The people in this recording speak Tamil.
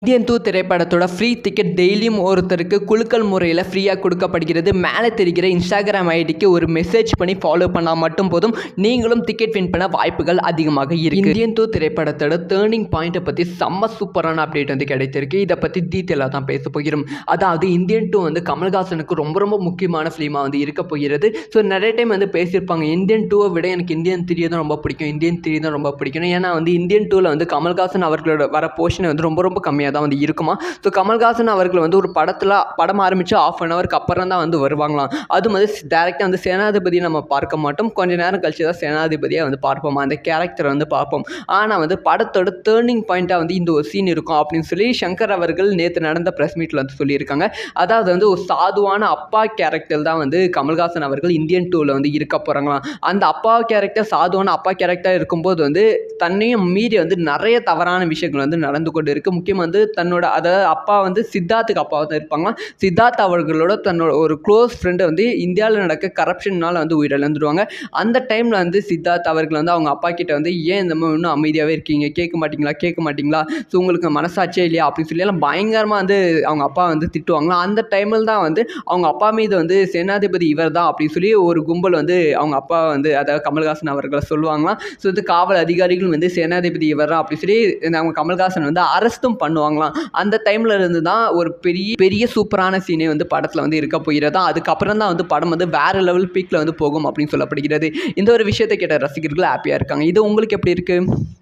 இந்தியன் 2 திரைப்படத்தோட ஃப்ரீ டிக்கெட் டெய்லியும் ஒருத்தருக்கு குலுக்கல் முறையில் ஃப்ரீயாக கொடுக்கப்படுகிறது. மேலே தெரிகிற இன்ஸ்டாகிராம் ஐடிக்கு ஒரு மெசேஜ் பண்ணி ஃபாலோ பண்ணால் மட்டும் போதும், நீங்களும் டிக்கெட் வின் பண்ண வாய்ப்புகள் அதிகமாக இருக்குது. இந்தியன் 2 திரைப்படத்தோட டேர்னிங் பாயிண்ட்டை பற்றி செம்ம சூப்பரான அப்டேட் வந்து கிடைத்திருக்கு. இதை பற்றி டீட்டெயிலாக தான் பேச போகிறோம். அதாவது இந்தியன் 2 வந்து கமல்ஹாசனுக்கு ரொம்ப ரொம்ப முக்கியமான ஃபிலிமாக வந்து இருக்க போகிறது. ஸோ நிறைய டைம் வந்து பேசியிருப்பாங்க, இந்தியன் 2 விட எனக்கு இந்தியன் 3 தான் ரொம்ப பிடிக்கும், இந்தியன் 3 தான் ரொம்ப பிடிக்கும். ஏன்னா வந்து இந்தியன் 2ல் வந்து கமல்ஹாசன் அவர்களோட வர போர்ஷன் வந்து ரொம்ப ரொம்ப கம்மியாக தான் வந்து இருக்குமா. ஸோ கமல்ஹாசன் அவர்கள் வந்து ஒரு படம் ஆரம்பித்து ½ an ஹவருக்கு அப்புறம் தான் வந்து வருவாங்களாம். அதுவும் வந்து டேரெக்டாக வந்து சேனாதிபதியை நம்ம பார்க்க மாட்டோம், கொஞ்ச நேரம் கழிச்சு தான் சேனாதிபதியாக வந்து பார்ப்போம், அந்த கேரக்டரை வந்து பார்ப்போம். ஆனால் வந்து படத்தோட டேர்னிங் பாயிண்ட்டாக வந்து இந்த ஒரு சீன் இருக்கும் அப்படின்னு சொல்லி சங்கர் அவர்கள் நேற்று நடந்த ப்ரெஸ் மீட்டில் வந்து சொல்லியிருக்காங்க. அதாவது வந்து ஒரு சாதுவான அப்பா கேரக்டர் தான் வந்து கமல்ஹாசன் அவர்கள் இந்தியன் 2ல் வந்து இருக்க போகிறாங்களாம். அந்த அப்பா கேரக்டர், சாதுவான அப்பா கேரக்டர் இருக்கும்போது வந்து தன்னையும் மீறி வந்து நிறைய தவறான விஷயங்கள் வந்து நடந்து கொண்டு இருக்குது. முக்கியமாக வந்து தன்னோட, அதாவது அப்பா வந்து சித்தார்த்துக்கு அப்பாவாக தான் இருப்பாங்க. சித்தார்த் அவர்களோட தன்னோட ஒரு க்ளோஸ் ஃப்ரெண்டை வந்து இந்தியாவில் நடக்க கரப்ஷனால் வந்து உயிரிழந்துடுவாங்க. அந்த டைமில் வந்து சித்தார்த் அவர்கள் வந்து அவங்க அப்பா கிட்ட வந்து, ஏன் இந்த மாதிரி இன்னும் அமைதியாகவே இருக்கீங்க, கேட்க மாட்டிங்களா, ஸோ உங்களுக்கு மனசாட்சியே இல்லையா அப்படின்னு சொல்லி எல்லாம் பயங்கரமாக வந்து அவங்க அப்பா வந்து திட்டுவாங்களாம். அந்த டைமில் தான் வந்து அவங்க அப்பா மீது வந்து சேனாதிபதி இவர் தான் அப்படின்னு சொல்லி ஒரு கும்பல் வந்து அவங்க அப்பா வந்து, அதாவது கமல்ஹாசன் அவர்களை சொல்லுவாங்களாம். ஸோ இது காவல் அதிகாரிகள் வந்து சேனாதிபதி இவர் தான் அப்படின்னு சொல்லி அவங்க கமல்ஹாசன் வந்து அரெஸ்ட்டும் பண்ணுவாங்களாம். அந்த டைமில் இருந்து தான் ஒரு பெரிய சூப்பரான சீனே வந்து படத்தில் வந்து இருக்க போகிறதா. அதுக்கப்புறம் தான் வந்து படம் வந்து வேறு லெவல் பீக்கில் வந்து போகும் அப்படின்னு சொல்லப்படுகிறது. இந்த ஒரு விஷயத்தை கேட்ட ரசிகர்கள் ஹாப்பியாக இருக்காங்க. இது உங்களுக்கு எப்படி இருக்குது?